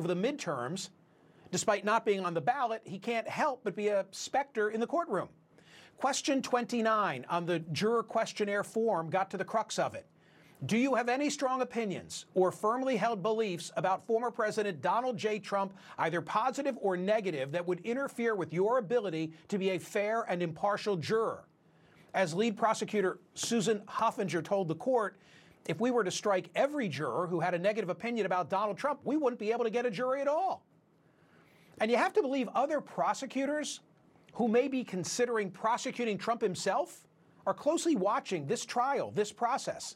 the midterms. Despite not being on the ballot, he can't help but be a specter in the courtroom. Question 29 on the juror questionnaire form got to the crux of it. Do you have any strong opinions or firmly held beliefs about former President Donald J. Trump, either positive or negative, that would interfere with your ability to be a fair and impartial juror? As lead prosecutor Susan Hoffinger told the court, if we were to strike every juror who had a negative opinion about Donald Trump, we wouldn't be able to get a jury at all. And you have to believe other prosecutors who may be considering prosecuting Trump himself are closely watching this trial, this process.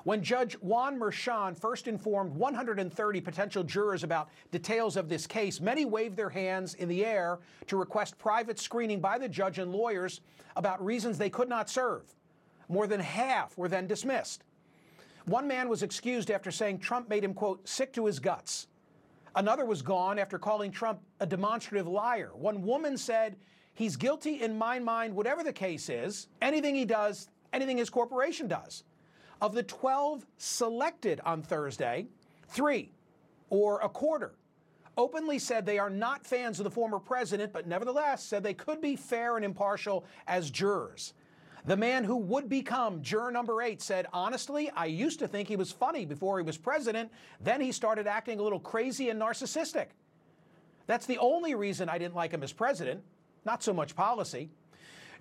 When Judge Juan Merchan first informed 130 potential jurors about details of this case, many waved their hands in the air to request private screening by the judge and lawyers about reasons they could not serve. More than half were then dismissed. One man was excused after saying Trump made him, quote, sick to his guts. Another was gone after calling Trump a demonstrative liar. One woman said, he's guilty in my mind, whatever the case is, anything he does, anything his corporation does. Of the 12 selected on Thursday, 3, or a quarter, openly said they are not fans of the former president, but nevertheless said they could be fair and impartial as jurors. The man who would become juror number 8 said, honestly, I used to think he was funny before he was president. Then he started acting a little crazy and narcissistic. That's the only reason I didn't like him as president, not so much policy.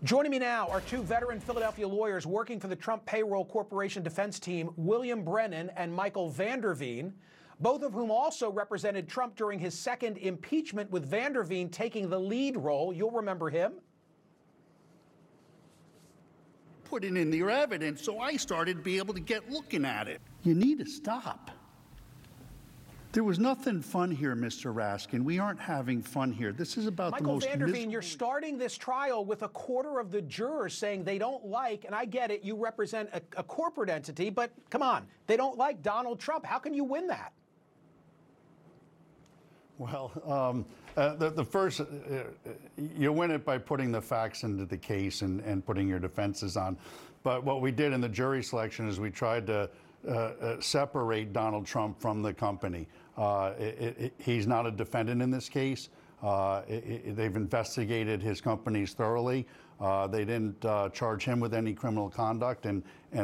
Joining me now are 2 veteran Philadelphia lawyers working for the Trump Payroll Corporation defense team, William Brennan and Michael van der Veen, both of whom also represented Trump during his second impeachment, with van der Veen taking the lead role. You'll remember him. Putting in your evidence, so I started to be able to get looking at it. You need to stop. There was nothing fun here, Mr. Raskin. We aren't having fun here. This is about the most Michael van der Veen, you're starting this trial with a quarter of the jurors saying they don't like, and I get it, you represent a corporate entity, but come on, they don't like Donald Trump. How can you win that? Well, the first, you win it by putting the facts into the case and putting your defenses on. But what we did in the jury selection is we tried to separate Donald Trump from the company. He's not a defendant in this case. They've investigated his companies thoroughly. They didn't charge him with any criminal conduct, and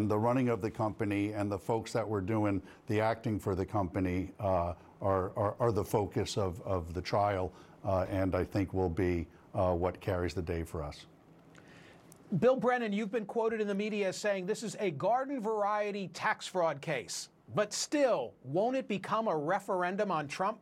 the running of the company and the folks that were doing the acting for the company are the focus of the trial, and I think will be what carries the day for us. Bill Brennan, you've been quoted in the media as saying this is a garden variety tax fraud case, but still, won't it become a referendum on Trump?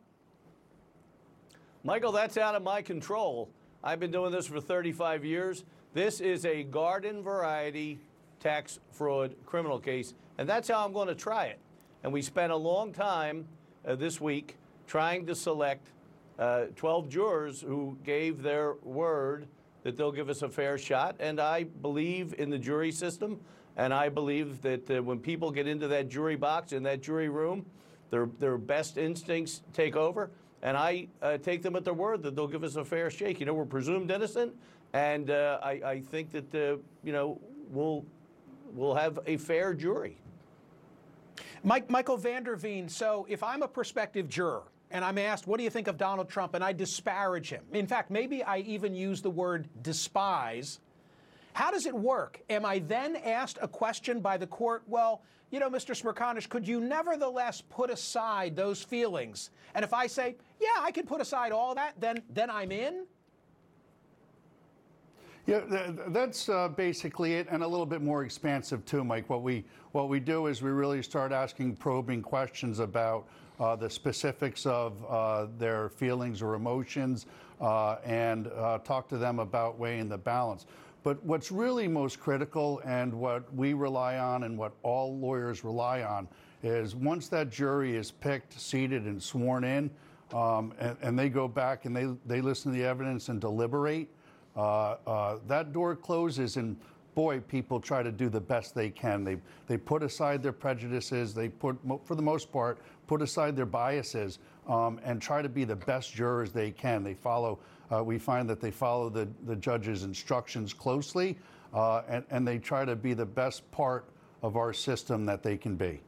Michael, that's out of my control. I've been doing this for 35 years. This is a garden variety tax fraud criminal case, and that's how I'm going to try it. And we spent a long time this week trying to select 12 jurors who gave their word that they'll give us a fair shot. And I believe in the jury system, and I believe that when people get into that jury box, in that jury room, their best instincts take over. And I take them at their word that they'll give us a fair shake. You know, we're presumed innocent, and I think that, we'll have a fair jury. Michael van der Veen, so if I'm a prospective juror and I'm asked, what do you think of Donald Trump, and I disparage him, in fact, maybe I even use the word despise, how does it work? Am I then asked a question by the court, well, you know, Mr. SMERCONISH, could you nevertheless put aside those feelings? And if I say, yeah, I can put aside all that, then I'm in? Yeah, that's basically it, and a little bit more expansive too, Mike. What we do is we really start asking probing questions about the specifics of their feelings or emotions, and talk to them about weighing the balance. But what's really most critical, and what we rely on and what all lawyers rely on, is once that jury is picked, seated, and sworn in, and they go back and they listen to the evidence and deliberate, that door closes, and boy, people try to do the best they can. They put aside their prejudices. They for the most part, put aside their biases, and try to be the best jurors they can. They follow. We find that they follow the judge's instructions closely, and they try to be the best part of our system that they can be.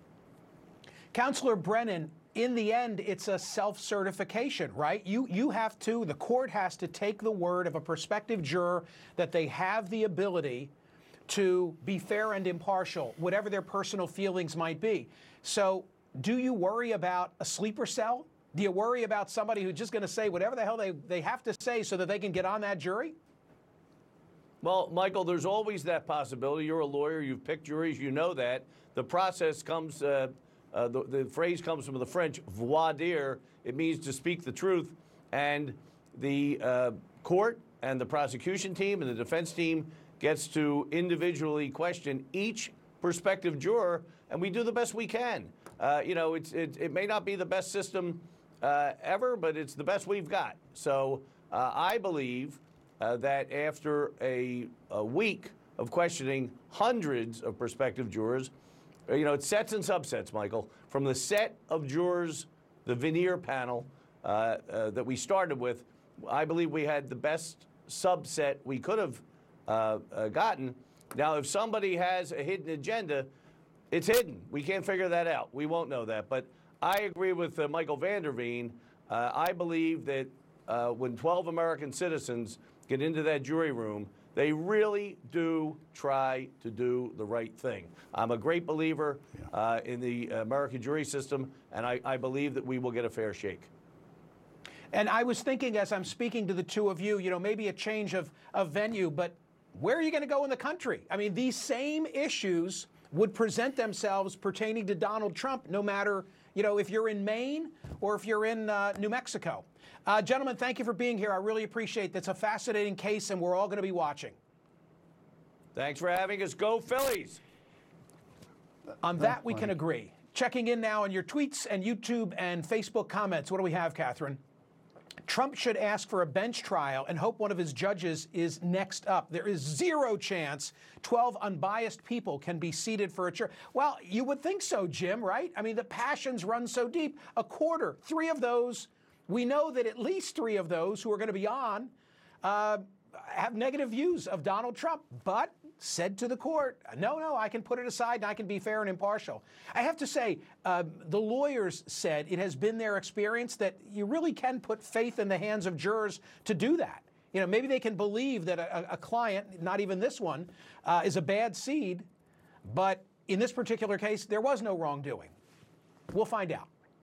Counselor Brennan, in the end, it's a self-certification, right? The court has to take the word of a prospective juror that they have the ability to be fair and impartial, whatever their personal feelings might be. So do you worry about a sleeper cell? Do you worry about somebody who's just going to say whatever the hell they have to say so that they can get on that jury? Well, Michael, there's always that possibility. You're a lawyer. You've picked juries. You know that. The process comes, the phrase comes from the French, voir dire. It means to speak the truth. And the court and the prosecution team and the defense team gets to individually question each prospective juror, and we do the best we can. It may not be the best system ever, but it's the best we've got. So I believe that after a week of questioning hundreds of prospective jurors, it's sets and subsets, Michael. From the set of jurors, the veneer panel that we started with, I believe we had the best subset we could have gotten. Now, if somebody has a hidden agenda, it's hidden. We can't figure that out. We won't know that. But I agree with Michael Vanderveen. I believe that when 12 American citizens get into that jury room, they really do try to do the right thing. I'm a great believer in the American jury system, and I believe that we will get a fair shake. And I was thinking as I'm speaking to the two of you, maybe a change of venue, but where are you going to go in the country? I mean, these same issues would present themselves pertaining to Donald Trump, no matter, if you're in Maine or if you're in New Mexico. Gentlemen, thank you for being here. I really appreciate it. That's a fascinating case, and we're all going to be watching. Thanks for having us. Go Phillies! On that, we can agree. Checking in now on your tweets and YouTube and Facebook comments. What do we have, Catherine? Trump should ask for a bench trial and hope one of his judges is next up. There is zero chance 12 unbiased people can be seated for a jury. Well, you would think so, Jim, right? I mean, the passions run so deep. A quarter, 3 of those, we know that at least 3 of those who are going to be on have negative views of Donald Trump, but said to the court, no, I can put it aside and I can be fair and impartial. I have to say, the lawyers said it has been their experience that you really can put faith in the hands of jurors to do that. Maybe they can believe that a client, not even this one, is a bad seed, but in this particular case, there was no wrongdoing. We'll find out.